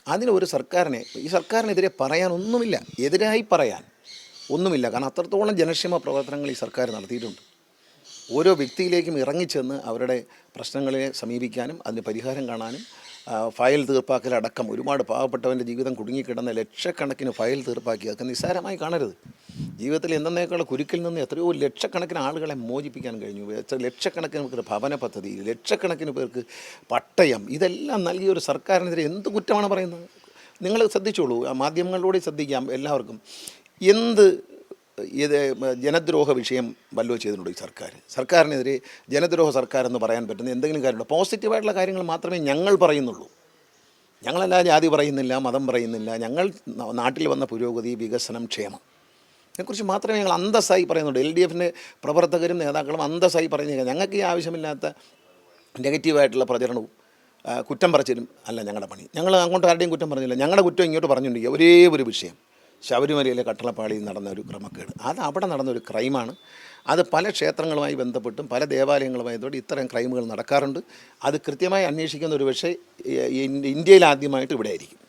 അതിനൊരു ഈ സർക്കാരിനെതിരെ പറയാനൊന്നുമില്ല, എതിരായി പറയാൻ ഒന്നുമില്ല. കാരണം അത്രത്തോളം ജനക്ഷേമ പ്രവർത്തനങ്ങൾ ഈ സർക്കാർ നടത്തിയിട്ടുണ്ട്. ഓരോ വ്യക്തിയിലേക്കും ഇറങ്ങിച്ചെന്ന് അവരുടെ പ്രശ്നങ്ങളെ സമീപിക്കാനും അതിന് പരിഹാരം കാണാനും ഫയൽ തീർപ്പാക്കലടക്കം ഒരുപാട് പാവപ്പെട്ടവൻ്റെ ജീവിതം കുടുങ്ങിക്കിടന്ന ലക്ഷക്കണക്കിന് ഫയൽ തീർപ്പാക്കി. അതൊക്കെ നിസ്സാരമായി കാണരുത്. ജീവിതത്തിൽ എന്നേക്കാൾ കുരുക്കിൽ നിന്ന് എത്രയോ ലക്ഷക്കണക്കിന് ആളുകളെ മോചിപ്പിക്കാൻ കഴിഞ്ഞു. ലക്ഷക്കണക്കിന് പേർക്ക് ഭവന പദ്ധതി, ലക്ഷക്കണക്കിന് പേർക്ക് പട്ടയം, ഇതെല്ലാം നൽകിയ ഒരു സർക്കാരിനെതിരെ എന്ത് കുറ്റമാണ് പറയുന്നത്? നിങ്ങൾ ശ്രദ്ധിച്ചോളൂ, മാധ്യമങ്ങളിലൂടെ ശ്രദ്ധിക്കാം എല്ലാവർക്കും. എന്ത് ഇത് ജനദ്രോഹ വിഷയം വല്ലോ ചെയ്തിട്ടുണ്ടോ ഈ സർക്കാരിനെതിരെ ജനദ്രോഹ സർക്കാർ എന്ന് പറയാൻ പറ്റുന്ന എന്തെങ്കിലും കാര്യമുണ്ടോ? പോസിറ്റീവായിട്ടുള്ള കാര്യങ്ങൾ മാത്രമേ ഞങ്ങൾ പറയുന്നുള്ളൂ. ഞങ്ങളല്ല ജാതി പറയുന്നില്ല, മതം പറയുന്നില്ല. ഞങ്ങൾ നാട്ടിൽ വന്ന പുരോഗതി, വികസനം, ക്ഷേമം, ഇതിനെക്കുറിച്ച് മാത്രമേ ഞങ്ങൾ അന്തസ്സായി പറയുന്നുള്ളൂ. LDFിൻ്റെ പ്രവർത്തകരും നേതാക്കളും അന്തസ്സായി പറയുന്നത്. ഞങ്ങൾക്ക് ഈ ആവശ്യമില്ലാത്ത നെഗറ്റീവായിട്ടുള്ള പ്രചരണവും കുറ്റം പറച്ചിലും അല്ല ഞങ്ങളുടെ പണി. ഞങ്ങൾ അങ്ങോട്ട് ആരുടെയും കുറ്റം പറഞ്ഞില്ല. ഞങ്ങളുടെ കുറ്റം ഇങ്ങോട്ട് പറഞ്ഞിട്ടുണ്ടെങ്കിൽ ഒരേ ഒരു വിഷയം, ശബരിമലയിലെ കട്ടളപ്പാളിയിൽ നടന്ന ഒരു ക്രമക്കേട്. അത് അവിടെ നടന്നൊരു ക്രൈമാണ്. അത് പല ക്ഷേത്രങ്ങളുമായി ബന്ധപ്പെട്ടും പല ദേവാലയങ്ങളുമായി ബന്ധപ്പെട്ട് ഇത്തരം ക്രൈമുകൾ നടക്കാറുണ്ട്. അത് കൃത്യമായി അന്വേഷിക്കുന്ന ഒരു പക്ഷേ ഇന്ത്യയിൽ ആദ്യമായിട്ട് ഇവിടെ ആയിരിക്കും.